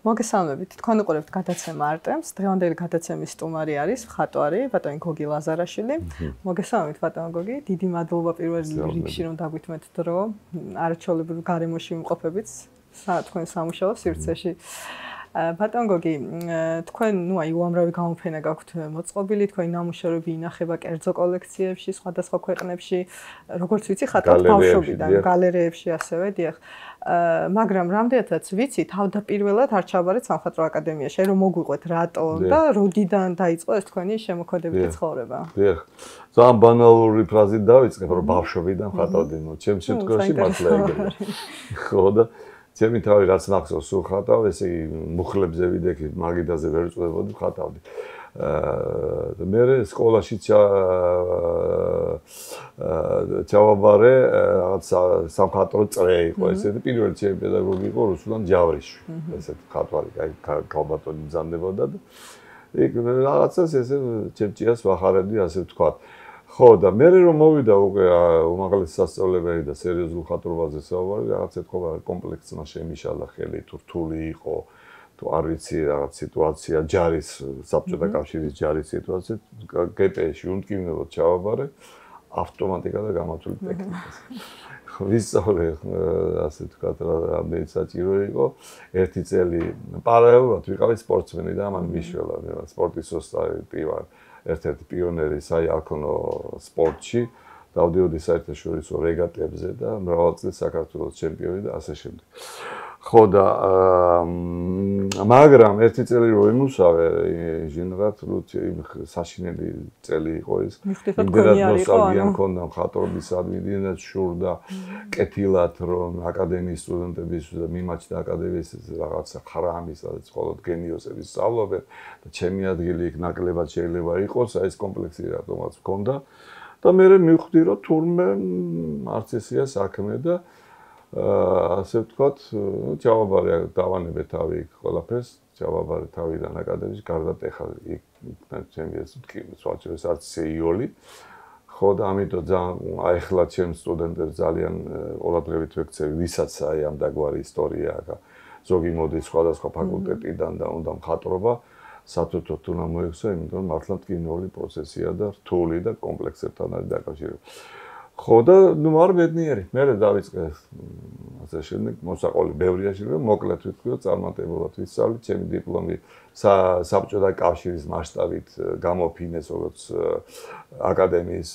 მოგესალმებით. თქვენ უყურებთ გადაცემა არტემს. დღევანდელი გადაცემის სტუმარი არის მხატვარი ბატონი გოგი ლაზარაშვილი. მოგესალმებით ბატონო გოგი. დიდი მადლობა პირველ რიგში რომ დაგვითმეთ დრო. არაჩვეულებრივ გარემოში ვიმყოფებით თქვენ სამუშაო სივრცეში. ბატონო გოგი, თქვენ აი უამრავი გამოფენა გაქვთ მოწყობილი, თქვენი ნამუშევრები ინახება კერძო კოლექციებში, სხვადასხვა ქვეყნებში, როგორც ვიცი, ხატავთ ბავშვობიდან, გალერეებში ასევე, დიახ. მაგრამ რამდენადაც ვიცი, თავდაპირველად არ ჩავარეთ სამხატვრო აკადემიაში, რომ მოგვიყვეთ რატო და როდიდან დაიწყო ეს თქვენი შემოქმედებითი ცხოვრება. დიახ. ძალიან ბანალური ფრაზით დავიწყებ, რომ ბავშვობიდან ხატავდი, ჩემს შემთხვევაში მართლა ეგრეა. ხო და ჩემი თავი რაც მახსოვს სულ ხატავ, ესე იგი მუხლებზე ვიდექი, მაგიდაზე ვერ წვდებოდი, ხატავდი. მე სკოლაში ჩავაბარე რაღაც სამხატვრო წრე იყო, ესეთი პირველი ჩემი პედაგოგი იყო რუსულან ჯავრიშვილი, ესეთი ხატვარი, აი ქალბატონი მზადდებოდა და იქ რაღაცას ესე ჩემჭიას ვახარებდი, ასე ვთქვათ. ხო და მე რომ მოვიდა უკვე უმაღლესი სასწავლებელი და სერიოზულ ხატრობაზე საუბარი, რაღაც ეთქობა კომპლექსმა შემიშალა ხელი, თუ რთული იყო, თუ არ ვიცი რაღაც სიტუაცია, ჯარის საბჭოთა კავშირის ჯარის სიტუაცია, გპ-ში უმტკივნეულად ჩავაბარე ავტომატიკა და გამართული ტექნიკას. ხო ვისწავლე ასე ვთქვათ, რამდენი საჭირო იყო, ერთი წელი პარალელურად ვიყავი სპორტსმენი და ამან მიშველა, სპორტის ოსტატი ვარ. ერთ-ერთი პიონერი საიარქონო სპორტში, დავდიოდი საერთაშორისო რეგატებზე და მრავალ წელს საქართველოს ჩემპიონი და ასე შემდეგ. ხო და მაგრამ ერთი წელი რო იმუშავე ინჟინრად, საშინელი წელი იყო ეს. იმდენად ნოსტალგია მქონდა მხატვრობისადმი, იმდენად შურდა კეთილად რომ აკადემიის სტუდენტების მიმაჩნდა აკადემიის რაღაცა ხრამი, სადაც მხოლოდ გენიოსები სწავლობენ და ჩემი ადგილი იქ ნაკლებად შეიძლება იყოს, აი ეს კომპლექსი რატომაც მქონდა და მე მივხვდი რომ თურმე არც ესეა საქმე და ასე ვთქვათ, ჩავაბარე დავანებე თავი იქ ყველაფერს, ჩავაბარე თავიდან აკადემიაში, გარდა ტეხა იქ ჩემი ეს სვაჩერეს არც სეიოლი. ხო და ამიტომ ძალიან აეხლა ჩემს სტუდენტებს ძალიან ყურადღებით ვექცევი, ვისაც აი ამ დაგვარი ისტორია აქვს. ზოგი მოდის სხვადასხვა ფაკულტეტიდან და უნდა მხატვრობა, სათუთოდ უნდა მოექცვა, იმიტომ რომ მართლა მტკივნეული პროცესია და რთული და კომპლექსებთან არის დაკავშირებული. ხო და ნუ არ ბედნიერი, მე დავიწყე ასე შემდეგ მოსაყოლი ბევრია შეიძლება, მოკლედ ვთქვი, რომ წარმატებულად ვისწავლე, ჩემი დიპლომი საბჭოთა კავშირის მასშტაბით გამოფინეს როგორც აკადემიის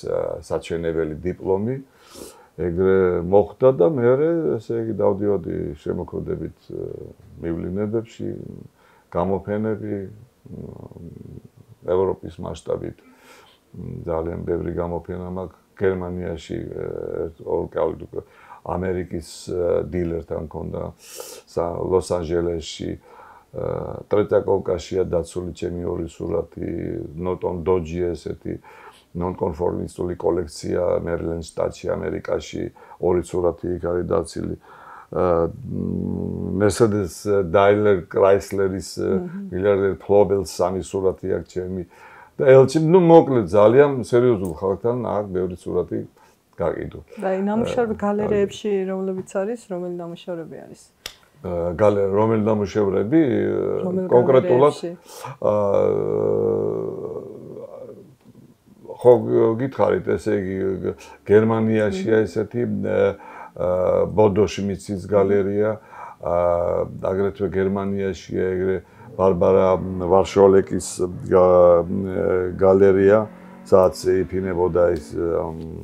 საჩვენებელი დიპლომი. ეგრე მოხდა და მე ესე იგი დავდიოდი შემოქმედებით მივლინებებში, გამოფენები ევროპის მასშტაბით ძალიან ბევრი გამოფენა მაქვს. გერმანიაში ამერიკის დილერთან მქონდა ლოს-ანჯელესში ტრეტაკოვკაშია დაცული ჩემი ორი სურათი ნოტონ დოჯი ესეთი ნონკონფორმისტული კოლექცია მერილენდ შტატში ამერიკაში ორი სურათი იქ არის დაცილი მერსედეს დაილერ კრაისლერის მილიარდერ ფლობელს სამი სურათი აქვს ჩემი და ელჩი, ნუ მოკლედ ძალიან სერიოზულ ხალხთან აქ ბევრი სურათი გაკიდო. და ნამუშევრები გალერეებში რომლებიც არის, რომელი ნამუშევრები არის? რომელი ნამუშევრები კონკრეტულად ხო გითხარით, ესე იგი გერმანიაშია ესეთი ბოდოშმიცის გალერეა, აგრეთვე გერმანიაშია ეგრე ბარბარა ვარშოლეკის გალერეა, სადაც იფინებოდა ის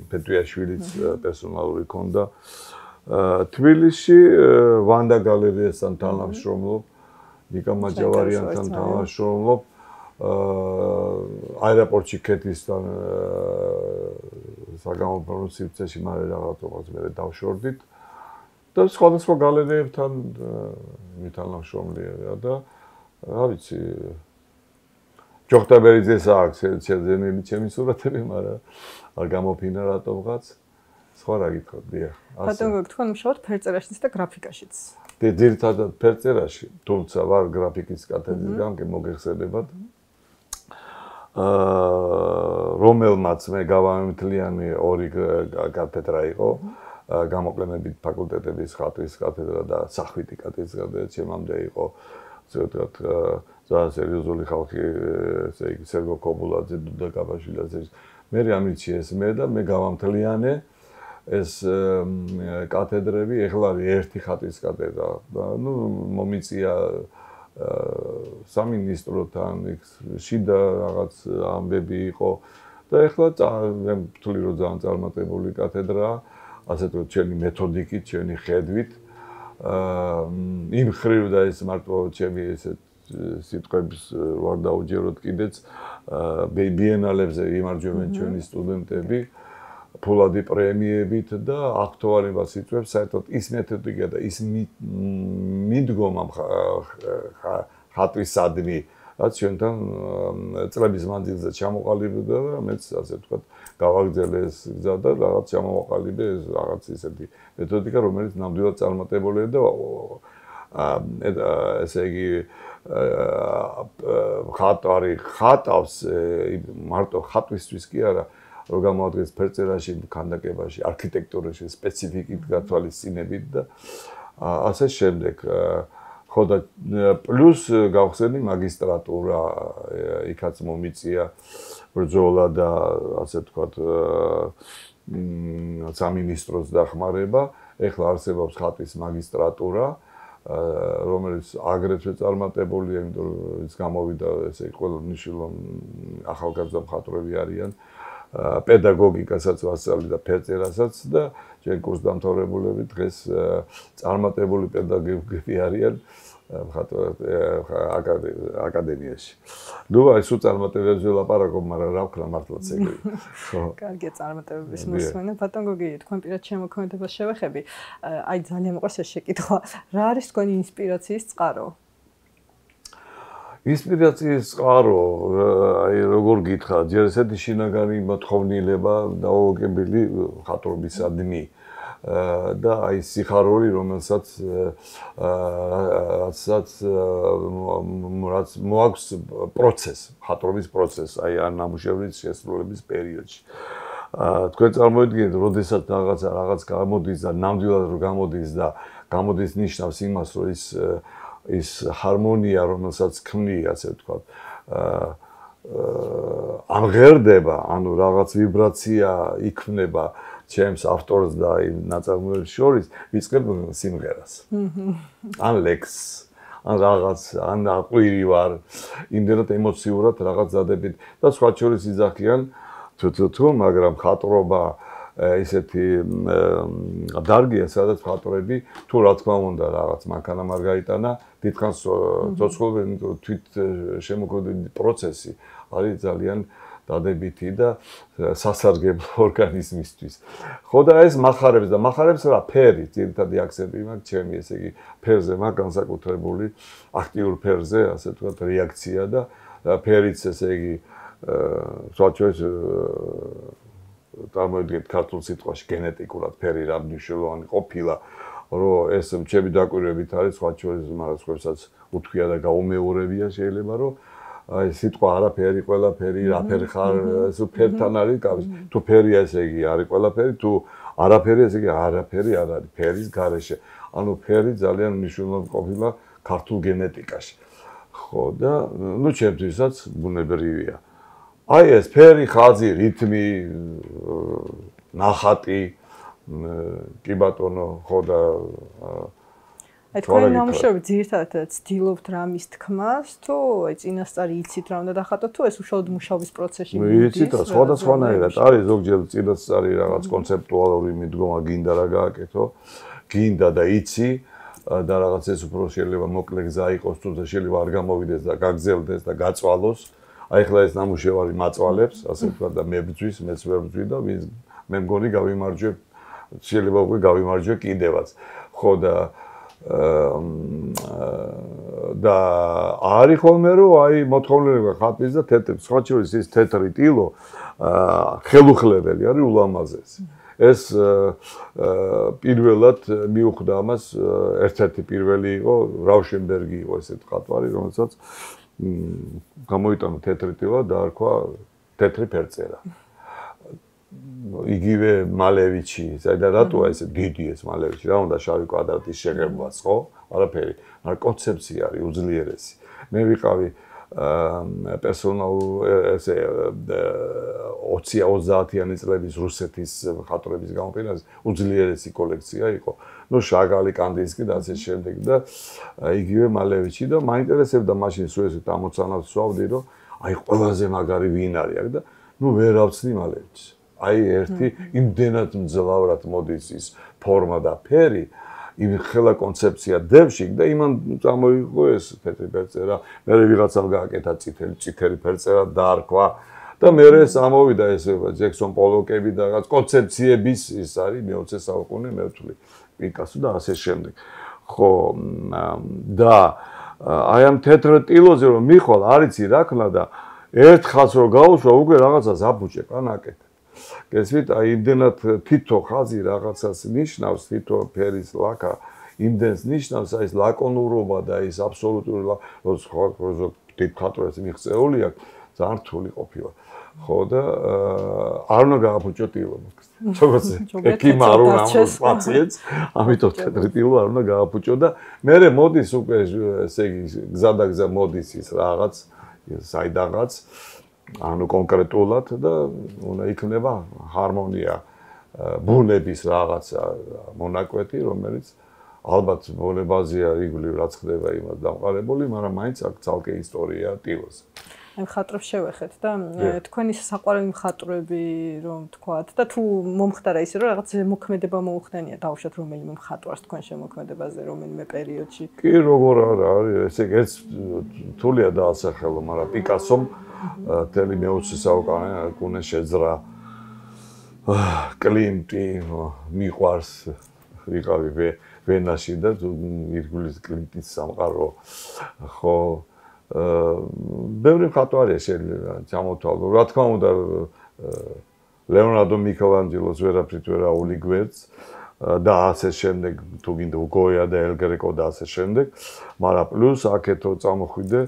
პეტუიაშვილის პერსონალური ქონდა. თბილისში ვანდა გალერეასთან თანამშრომლობ, ნიკა მაჯავარიანთან თანამშრომლობ, აეროპორტში ქეთისთან საგამოფენო სივრცეში მარე რაღაცას მე დავშორდით და სხვადასხვა გალერეებთან მითანამშრომლია და რა ვიცი ჯოხტაბერიძეს აქვს შეძენილი ჩემი სურათები, მაგრამ არ გამოფინა რატომღაც. სხვა რა გითხრათ, დიახ. ბატონო, თქვენ მუშაობთ ფერწერაშიც და გრაფიკაშიც. ძირითადად ფერწერაში, თუმცა ვარ გრაფიკის კათედრის გამგე მოგეხსენებათ. რომელმაც მე გავამემთლიანი ორი კათედრა იყო, გამოკლენებით ფაკულტეტების ხატვის კათედრა და სახვითი კათედრის კათედრა, ჩემამდე იყო ძალიან სერიოზული ხალხი, ესე იგი სერგო კობულაძე, დუდა კაბაშვილაძე. მე ამიჩიეს მე და მე გავამთლიანე ეს კათედრები, ეხლა არის ერთი ხატვის კათედრა. ნუ მომიწია სამინისტროთან, შიდა რაღაც ამბები იყო და ეხლა მე ვთვლი რომ ძალიან წარმატებული კათედრაა, ასე თუ ჩემი მეთოდიკით, ჩემი ხედვით. იმ ხრივ და ეს მარტო ჩემი ესეთ სიტყვებს ვარ დაუჯეროთ კიდეც ბიენალებზე იმარჯვებენ ჩვენი სტუდენტები ფულადი პრემიებით და აქტუალება სიტყვებს საერთოდ ის მეთოდიკა და ის მიდგომა ხატვისადმი რაც ჩვენთან წლების მანძილზე ჩამოყალიბდა და მეც ასე ვთქვათ გავაგრძელე ეს გზა და რაღაც ჩამოვაყალიბე ეს რაღაც ისეთი მეთოდიკა რომელიც ნამდვილად წარმატებულია და ესე იგი ხატვარი ხატავს მარტო ხატვისთვის კი არა რომ გამოადგეს ფერწერაში, ქანდაკებაში, არქიტექტურაში სპეციფიკით გათვალისწინებით და ასე შემდეგ. ხო და პლუს გავხსენი მაგისტრატურა, იქაც მომიწია ბრძოლა და ასე ვთქვათ სამინისტროს დახმარება. ეხლა არსებობს ხატვის მაგისტრატურა, რომელიც აგრეთვე წარმატებულია, იმიტომ რომ ის გამოვიდა ესე ყველა მნიშვნელოვანი ახალგაზრდა მხატვრები არიან. პედაგოგიკასაც ვასწავლი და ფერწერასაც და ჩვენ კურსდამთავრებულები დღეს წარმატებული პედაგოგები არიან აკადემიაში. ნუ აი სულ წარმატებებზე ვლაპარაკობ, მაგრამ რა ვქნა მართლაც ეგრე. ხო. კარგია წარმატებების მოსმენა. ბატონ გოგი, თქვენ პირად შემოქმედებას შევეხები. აი ძალიან მოყვარს ეს შეკითხვა. რა არის თქვენი ინსპირაციის წყარო? ინსპირაციის წყარო, აი როგორ გითხრა, ჯერ ესეთი შინაგანი მოთხოვნილება დაუგებელი ხატვრობისადმი და აი სიხარული, რომელსაც მოაქვს პროცესი, ხატვრობის პროცესი, აი ამ ნამუშევრის შესრულების პერიოდში. თქვენ წარმოიდგინეთ, როდესაც რაღაც გამოდის და ნამდვილად რომ გამოდის და გამოდის ნიშნავს იმას, რომ ის ჰარმონია, რომელსაც ქმნი, ასე ვთქვათ, ამღერდება, ანუ რაღაც ვიბრაცია იქმნება ჩემს ავტორს და იმ ნაწარმოებს შორის, ვიწყებ სიმღერას. ან ლექსს, ან რაღაც, ან აყვირი ვარ, იმდენად ემოციურად რაღაც დადებით და სხვა შორის იძახიან თუ, მაგრამ ხატრობა ისეთი დარგია, სადაც ხატრები თუ რა თქმა უნდა რაღაც მანქანა არ გაიტანა, დიდხანს ცოცხლობენ, იმიტომ რომ თვით შემოქმედებითი პროცესი არის ძალიან დადებითი და სასარგებლო ორგანიზმისთვის. ხო და ეს მახარებს და მახარებს რა ფერი, ძირითადი აქცენტი მაქვს ჩემი, ესე იგი ფერზე მაქვს განსაკუთრებული აქტიურ ფერზე, ასე ვთქვათ, რეაქცია და ფერიც ესე იგი სოციალიზ წარმოიდგინეთ ქართულ სიტყვაში გენეტიკურად ფერი რა მნიშვნელოვანი ყოფილა, რომ ეს ჩემი დაკვირვებით არის, სხვა შორის მარაცხვებსაც უთქვია და გაუმეორებია შეიძლება, რომ აი სიტყვა არაფერი, ყველაფერი, რაფერი ხარ, ეს ფერთან არის კავშირი. თუ ფერია, ესე იგი არის ყველაფერი, თუ არაფერი, ესე იგი არაფერი არ არის ფერის გარეშე. ანუ ფერი ძალიან მნიშვნელოვანი ყოფილა ქართულ გენეტიკაში. ხო და ნუ ჩემთვისაც ბუნებრივია. აი ეს ფერი, ხაზი, რითმი, ნახატი, კი ბატონო, ხო და აი თქვენ ნამუშევრები ძირითადად ცდილობთ რამის თქმას, თუ აი წინასწარი იცით რა უნდა დახატოთ, თუ ეს უშუალოდ მუშაობის პროცესში მიდის? იცით, სხვადასხვანაირად არის, ზოგჯერ წინასწარი რაღაც კონცეპტუალური მიდგომა გინდა რა გააკეთო, გინდა და იცი და რაღაც ეს უფრო შეიძლება მოკლე გზა იყოს, თუმცა შეიძლება არ გამოვიდეს და გაგზელდეს და გაწვალოს. აი ხლა ეს ნამუშევარი მაწვალებს, ასე ვთქვათ და მე ბძვის, მეც ვერ ბძვი და მე მგონი გავიმარჯვებ, შეიძლება უკვე გავიმარჯვე კიდევაც. ხო და არის ხოლმე რომ აი მოთხოვნილება ხატვის და თეთრი, სხვა შორის ის თეთრი ტილო ხელუხლებელი არის ულამაზესი. ეს პირველად მიუხვდა ამას ერთ-ერთი პირველი იყო რაუშენბერგი იყო ესეთ ხატვარი, რომელსაც გამოიტანა თეთრი ტილა და არქვა თეთრი ფერწერა. იგივე მალევიჩი, საერთოდ რატოა ესე დიდი ეს მალევიჩი? რა უნდა შავი კვადრატის შეღებვაც, ხო? არაფერი, მაგრამ კონცეფცია არის უძლიერესი. მე ვიყავი პერსონალურ ესე 20-30-იანი წლების რუსეთის მხატვრების გამოფენაზე უძლიერესი კოლექცია იყო. ნუ შაგალი, კანდინსკი და ასე შემდეგ და იგივე მალევიჩი და მაინტერესებდა მაშინ სულ ესე ამოცანავს ვსვავდი, რომ აი ყველაზე მაგარი ვინ არის და ნუ ვერ ავწნი მალევიჩს. აი ერთი იმდენად მძლავრად მოდის ის ფორმა და ფერი იმ ხელა კონცეფცია დევში და იმან წამოიღო ეს თეთრი ფერწერა, მე ვიღაცამ გააკეთა წითელი ფერწერა დაარქვა და მე ამოვიდა ეს ჯექსონ პოლოკები და რაღაც კონცეფციების ის არის მე-20 საუკუნე მე ვთვლი პიკასო და ასე შემდეგ. ხო და აი ამ თეთრ ტილოზე რომ მიხვალ არიცი რა ქნა და ერთხაც რომ გაუშვა უკვე რაღაცა ზაბუჭე კანაკეთ. გესმით, აი იმდენად თითო ხაზი რაღაცას ნიშნავს, თითო ფერის ლაკა იმდენს ნიშნავს, აი ეს ლაკონურობა და ის აბსოლუტური როზო დიდ მხატვრებს მიღწეული აქვს, ძალიან რთული ყოფილა. ხო და არ უნდა გააფუჭო ტილო. როგორც ექიმ არ უნდა პაციენტს, ამიტომ თეთრი ტილო არ უნდა გააფუჭო და მერე მოდის უკვე ესე იგი გზადაგზა მოდის ის რაღაც საიდანაც ანუ კონკრეტულად და უნდა იქნება ჰარმონია ბუნების რაღაცა მონაკვეთი, რომელიც ალბათ ბუნებაზეა იგივე რაც ხდება იმას დამყარებული, მაგრამ მაინც აქ ცალკე ისტორია ტილოზე. აი მხატვრებს შევეხეთ და თქვენი საყვარელი მხატვრები რომ თქვათ და თუ მომხდარა ისე რომ რაღაც მოქმედება მოუხდენია დავუშვათ რომელიმე მხატვარს თქვენ შემოქმედებაზე რომელიმე პერიოდში. კი როგორ არის ესე ეს თულია დაასახელო, მაგრამ პიკასომ თელი მე-20 საუკუნე შეძრა კლიმტი მიყვარს ვიყავი ვენაში და ირგვლივ კლიმტის სამყარო ხო ბევრი მხატვარია შეიძლება ჩამოთვალო რა თქმა უნდა ლეონარდო მიქელანჯელოს ვერაფრით ვერ აული გვერდს და ასე შემდეგ თუ გინდა უგოია და ელგრეკო და ასე შემდეგ მაგრამ პლუს აქეთო წამოხვიდე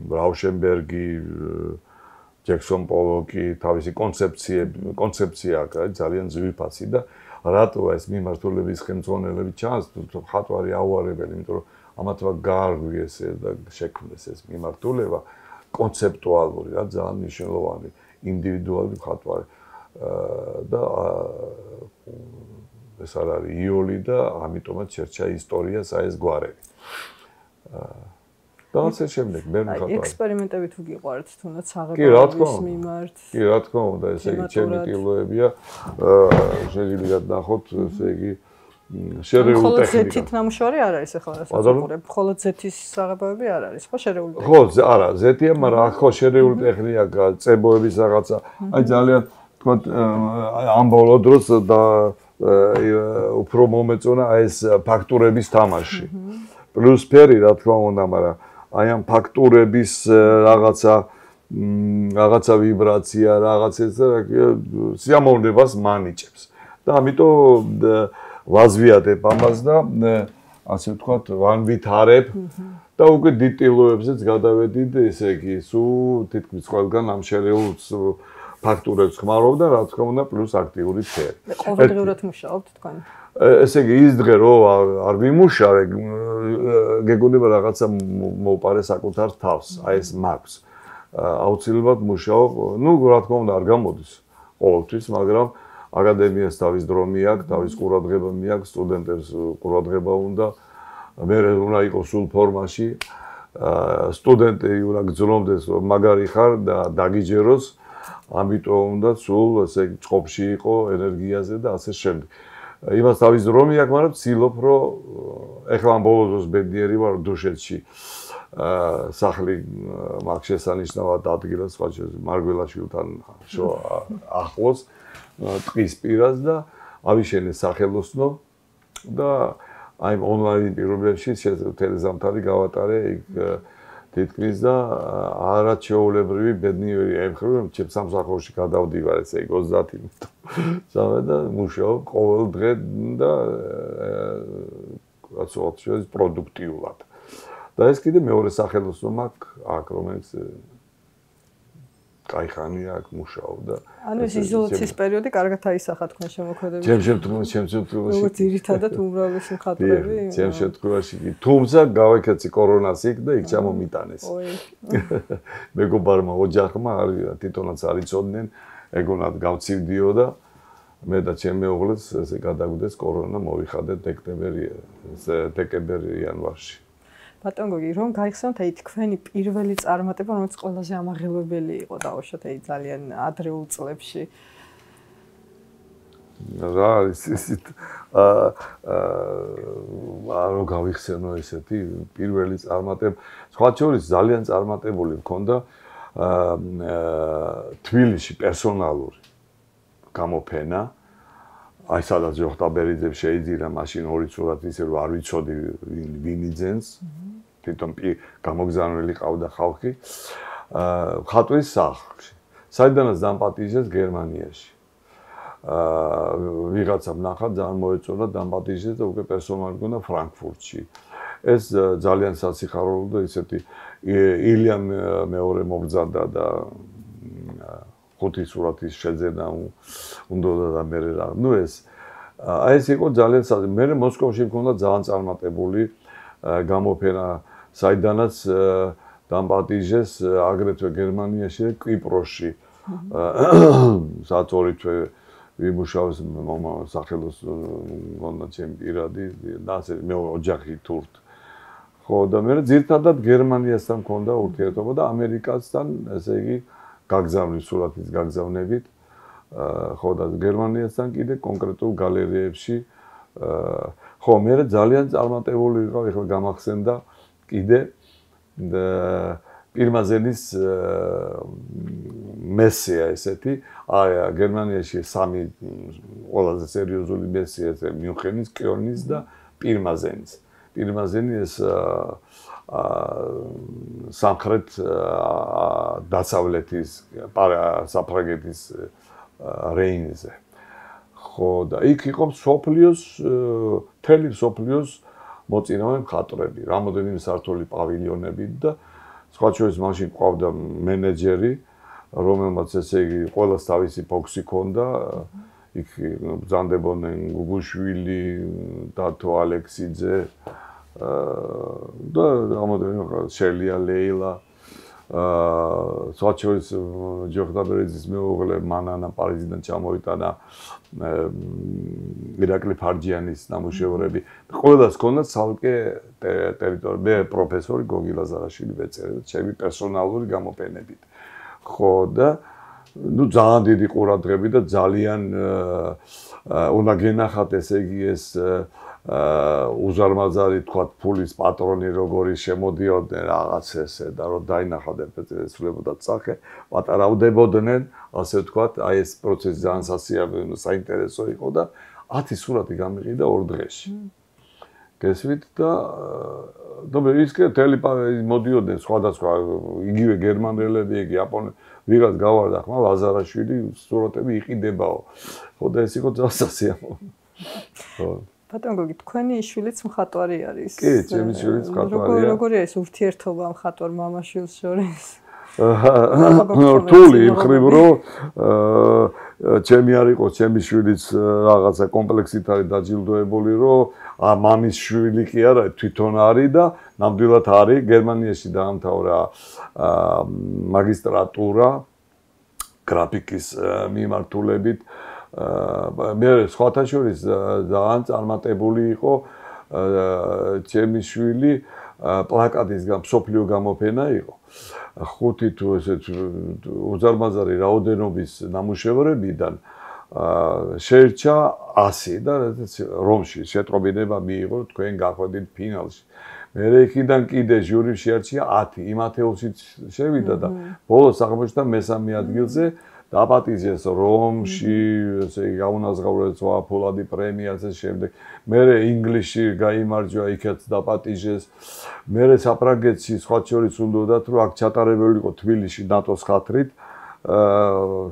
რაუშენბერგი ჯექსონ პოლოკი თავისი კონცეფცია აქვს ძალიან ძვირფასი და რატო ეს მიმართულების ხელმძღვანელები ჩანს მხატვარი აუარებელი იმიტომ რომ ამათმა გაარღვიეს და შექმნეს ეს მიმართულება კონცეპტუალური რა ძალიან მნიშვნელოვანი ინდივიდუალური მხატვარი და ეს არის იოლი და ამიტომაც შერჩა ისტორიას აი ეს გვარები და ასე შემდეგ მე მხატვარი ექსპერიმენტები თუ გიყვართ თუნდაც საღებავის მიმართ კი რა თქმა უნდა ესე იგი ჩემი ტილოებია შეიძლება ნახოთ ესე იგი შერეული ტექნიკა. მხოლოდ ზეთით ნამუშევარი არ არის ახლა რასაც უყურებ. მხოლოდ ზეთის საღებავები არ არის, ხო შერეული ტექნიკა. ხო, არა, ზეთია, მაგრამ ხო შერეული ტექნიკა, წებოების რაღაცა. აი ძალიან თქვა ამ ბოლო დროს და უფრო მომეწონა ეს ფაქტურების თამაში. პლუს ფერი რა თქმა უნდა, მაგრამ აი ამ ფაქტურების რაღაცა ვიბრაცია, რაღაც ეს სიამოვნებას მანიჭებს. და ამიტომ ვაზვიადებ ამას და ასე ვთქვათ, ვანვითარებ და უკვე დიდ ტილოებზეც გადავედით, ესე იგი, სულ თითქმის ყველგან ამ შერეულს ფაქტურებს ხმარობ და რა თქმა უნდა, პლუს აქტიური ფერი. ყოველდღიურად მუშაობთ თქვენ? ესე იგი, ის დღე რო არ ვიმუშავე, გეგონება რაღაცა მოვპარე საკუთარ თავს, აი ეს მაქვს. აუცილებლად მუშაობ, ну, რა თქმა უნდა, არ გამოდის ყოველთვის, მაგრამ აკადემიას თავის დრო მიაქვს, თავის ყურადღება მიაქვს, სტუდენტებს ყურადღება უნდა. მე უნდა იყოს სულ ფორმაში. სტუდენტი უნდა გძნობდეს, რომ მაგარი ხარ და დაგიჯეროს. ამიტომ უნდა სულ ესე წყობში იყო ენერგიაზე და ასე შემდეგ. იმას თავის დრო მიაქვს, მაგრამ ვცდილობ, რომ ეხლა ამ ბოლო დროს ბედნიერი ვარ დუშეთში. სახლი მაქვს შესანიშნავად ადგილას, სხვა მარგველაშვილთან ახლოს. ტყის პირას და ავიშენე სახელოსნო და აი ონლაინ პირობებში თელეზამთარი გავატარე იქ თითქმის და არაჩვეულებრივი ბედნიერი ემხრე რომ ჩემ სამსახურში გადავდივარ ესე იგი 30 მინუტი და მუშაობ ყოველ დღე და რაც უცხოეს პროდუქტიულად და ეს კიდე მეორე სახელოსნო მაქვს აქ რომელიც კაი ხანია აქ მუშაობდა. ანუ ეს იზოლაციის პერიოდი კარგად აისახა თქვენ შემოქმედებით. ჩემ შემთხვევაში როგორც ძირითადად უმრავლესი მხატვრები. ჩემ შემთხვევაში კი. თუმცა გავაკეთე კორონას იქ და იქ ჩამომიტანეს. მეგობარმა ოჯახმა თვითონაც არ იცოდნენ, ეგონად გავცივდიო და მე და ჩემი მეუღლეც ესე გადაგვიდეს კორონა მოვიხადეთ დეკემბერ-იანვარში. ბატონ გოგი, რომ გაიხსენოთ აი თქვენი პირველი წარმატება, რომელიც ყველაზე ამაღელვებელი იყო დაუშვათ აი ძალიან ადრეულ წლებში. რა არის ისეთ რომ გავიხსენო ესეთი პირველი წარმატება. სხვა შორის ძალიან წარმატებული მქონდა თბილისში პერსონალური გამოფენა. აი სადაც ჯოხტაბერიძე შეიძირა მაშინ ორი სურათი ისე რომ არ ვიცოდი ვინ იძენს. თვითონ გამოგზავნილი ყავდა ხალხი. ხატვის სახლში. საიდანაც დამპატიჟეს გერმანიაში. ვიღაცამ ნახა ძალიან მოეწონა დამპატიჟეს და უკვე პერსონალი გქონდა ფრანკფურტში. ეს ძალიან სასიხარულო და ისეთი ილია მეორე მომბრძანდა და ხუთი სურათის შეძენა უნდა და მე რა. ნუ ეს აი ეს იყო ძალიან მე მოსკოვში მქონდა ძალიან წარმატებული გამოფენა, საიდანაც დამპატიჟეს აგრეთვე გერმანიაში და კვიპროსში. საწორი თვე ვიმუშავეს სახელოს მქონდა ჩემი პირადი და ასე მე ოჯახი თურთ. ხო და მე ძირთადად გერმანიასთან მქონდა ურთიერთობა და ამერიკასთან, ესე იგი გაგზავნის სურათის გაგზავნებით. ხო და გერმანიასთან კიდე კონკრეტულ გალერეებში. ხო, მე ძალიან წარმატებული ვიყავ, ეხლა გამახსენდა კიდე პირმაზენის მესია ესეთი. აი გერმანიაში სამი ყველაზე სერიოზული მესია ეს მიუნხენის, კიონის და პირმაზენის. პირმაზენი ეს სამხრეთ დასავლეთის საფრანგეთის რეინზე. ხო და იქ იყო მთელი მსოფლიოს მოწინავე მხატვრები, რამოდენიმე სართული პავილიონები და სხვა შორის მაშინ ყავდა მენეჯერი, რომელმაც ესე იგი ყველას თავისი ფოქსი ჰქონდა. იქ ბრძანდებოდნენ გუგუშვილი, დათო ალექსიძე და რამოდენიმე შელია ლეილა. სხვა შორის ჯოხტაბერიძის მეუღლე მანანა პარიზიდან ჩამოვიტანა ირაკლი ფარჯიანის ნამუშევრები. ყველას ჰქონდა ცალკე ტერიტორია. მე პროფესორი გოგი ლაზარაშვილი ვეწერე და ჩემი პერსონალური გამოფენებით. ხო და ნუ ძალიან დიდი ყურადღები და ძალიან უნდა გენახათ ესე იგი ეს უზარმაზარი თქვა ფულის პატრონი როგორი შემოდიოდნენ რაღაც ესე და რომ დაინახავთ ეცვლებოდა სახე პატარავდებოდნენ ასე ვთქვა აი ეს პროცესი ძალიან საინტერესო იყო და 10 სურათი გამიყიდა 2 დღეში გესვით და ის კი მოდიოდნენ სხვადასხვა იგივე გერმანელები იგი იაპონელი ვიღაც გავარდა ხმა ლაზარაშვილი სურათები იყიდებაო ხო და ეს იყო ძალიან სასიამოვნო ხო ბატონ გოგი, თქვენი შვილიც მხატვარი არის. კი, ჩემი შვილიც მხატვარია. როგორია ეს ურთიერთობა მხატვარ მამაშვილს შორის? რთული იმ ხრივ რომ ჩემი არ იყო, ჩემი შვილიც რაღაცა კომპლექსით არის დაჯილდოებული, რომ მამის შვილი კი არა, თვითონ არის და ნამდვილად არის. გერმანიაში დაამთავრა მაგისტრატურა გრაფიკის მიმართულებით. მე სხვათა შორის ძალიან წარმატებული იყო ჩემი შვილი პლაკატის მსოფლიო გამოფენა იყო. 5 თუ ესეთ უზარმაზარი რაოდენობის ნამუშევრებიდან შეირჩა 100 და რომში შეტყობინება მიიღო თქვენ გახვედით ფინალში. მე იქიდან კიდე ჟური შეარჩია 10, იმ ათეულშიც შევიდა და ბოლოს აღმოჩნდა მესამე ადგილზე. დაპატიჟეს რომში, ესე იგი გაუნაზღაურეს ფოლადი პრემია ასე შემდეგ. მე ინგლისში გაიმარჯვა, იქაც დაპატიჟეს. მე საფრანგეთში სხვა შორის უნდათ რომ აქ ჩატარებელი იყო თბილისში ნატოს ხათრით.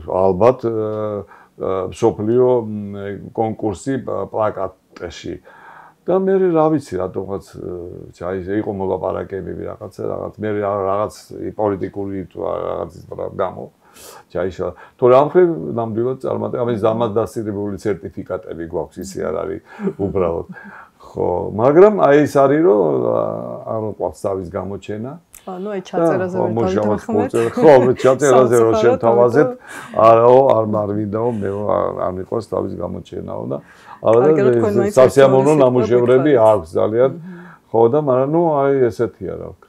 ალბათ მსოფლიო კონკურსი პლაკატში. და მე რა ვიცი რატომღაც იყო მოლაპარაკებები რაღაცა მე რაღაც პოლიტიკური თუ რაღაც გამო ჩაიშალა. თორე ამ ხრივ ნამდვილად წარმატება, ამის დამადასტურებელი სერტიფიკატები გვაქვს, ისე არ არის უბრალოდ. ხო, მაგრამ აი ეს არის რომ არ მოყვარს თავის გამოჩენა. ანუ აი ჩაწერაზე ვერ დავით. ხო, ჩაწერაზე რომ შევთავაზეთ, არაო, არ მინდაო, მე არ მიყვარს თავის გამოჩენაო და არა სასიამოვნო ნამუშევრები აქვს ძალიან. ხო და მაგრამ ნუ აი ესეთია რა ვქნა.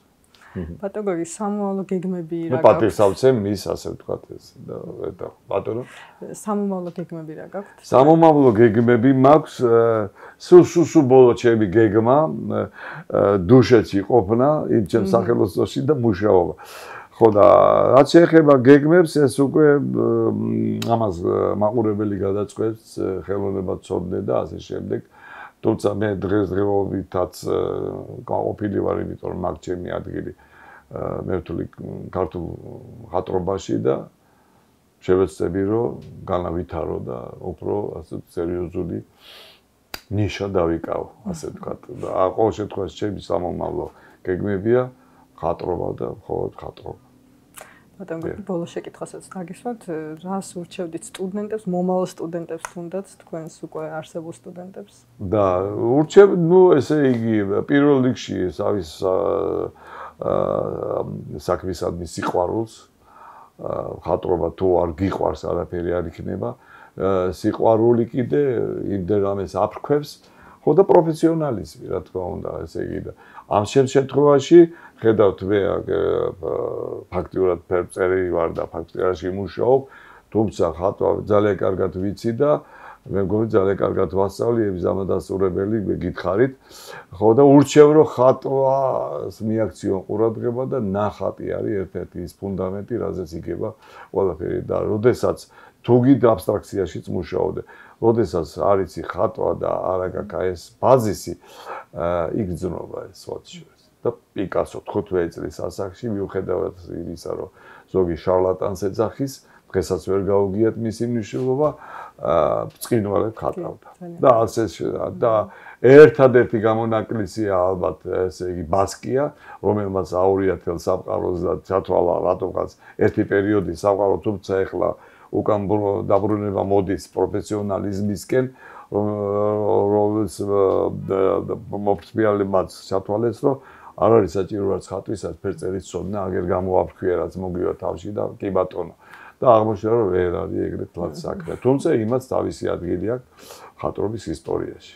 ბატონო გოგი სამომავლო გეგმები რა გაქვს? მე პატივსაცემ მის ასე ვთქვათ ეს და ბატონო სამომავლო გეგმები რა გაქვს? სამომავლო გეგმები მაქვს სულ ბოლო ჩემი გეგმა დუშეთში ყოფნა იმ ჩემ სახელოსნოში და მუშაობა. ხო და რაც შეეხება გეგმებს ეს უკვე ამას მაყურებელი გადაწყვეტს ხელოვნებად ცოდნე და ასე შემდეგ. თუმცა მე დღესდღეობითაც ყოფილი ვარ, იმიტომ რომ მაგ ჩემი ადგილი მე ვთვლი ქართულ მხატვრობაში და შევეცდები რომ განავითარო და უფრო ასე სერიოზული ნიშა დავიკავო, ასე ვთქვათ. და ყოველ შემთხვევაში ჩემი სამომავლო გეგმებია მხატვრობა და მხოლოდ მხატვრობა. ბატონო, ბოლო შეკითხვასაც დაგისვათ, რას ურჩევდით სტუდენტებს, მომავალ სტუდენტებს თუნდაც, თქვენს უკვე არსებულ სტუდენტებს? და ურჩევ, ნუ ესე იგი, პირველ რიგში ეს არის საქმისადმი სიყვარულს, მხატვრობა თუ არ გიყვარს, არაფერი არ იქნება. სიყვარული კიდე იმდენამეს აფრქვევს, ხო და პროფესიონალიზმი, რა თქმა უნდა, ესე იგი და ამ შემთხვევაში ხედავთ მე ფაქტიურად ფერწერი ვარ და ფაქტიაში მუშაობ, თუმცა ხატვა ძალიან კარგად ვიცი და მე მგონი ძალიან კარგად ვასწავლი ეს დამადასტურებელი გითხარით. ხო და ურჩევ რომ ხატვას მიაქციონ ყურადღება და ნახატი არის ერთ-ერთი ის ფუნდამენტი, რაზეც იგება ყველაფერი და როდესაც თუ გიდ აბსტრაქციაშიც მუშაობდე. როდესაც არიცი ხატვა და არა გაქვს ეს ბაზისი, იგრძნობა ეს სხვადასხვა. და პიკასო 15 წლის ასაკში მიუხედავად იმისა, რომ ზოგი შარლატანს ეძახის, დღესაც ვერ გაუგიათ მისი მნიშვნელობა, ბრწყინვალედ ხატავდა. და ასე და ერთადერთი გამონაკლისია ალბათ ესე იგი ბასკია, რომელმაც აურიათელ სამყაროს და ჩათვალა რატომღაც ერთი პერიოდი სამყარო, თუმცა ეხლა უკან დაბრუნება მოდის პროფესიონალიზმისკენ, რომელიც მოფსბიალებმაც ჩათვალეს, რომ არ არის საჭირო რაც ხატვისაც ფერწერის ცოდნა, აგერ გამოაფრქვია რაც მოგივა თავში და კი ბატონო. და აღმოჩნდა რომ ვერ არის ეგრეთ თლაც საქმე. თუმცა იმას თავისი ადგილი აქვს ხატრობის ისტორიაში.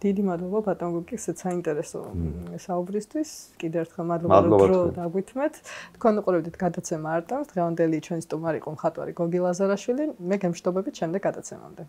დიდი მადლობა ბატონ გოგი, ესეც საინტერესო საუბრისთვის. კიდევ ერთხელ მადლობა რომ დაგვითმეთ. თქვენ უყურებდით გადაცემა არტემს. დღევანდელი ჩვენი სტუმარი იყო მხატვარი გოგი ლაზარაშვილი. მე გემშვიდობებით შემდეგ გადაცემამდე.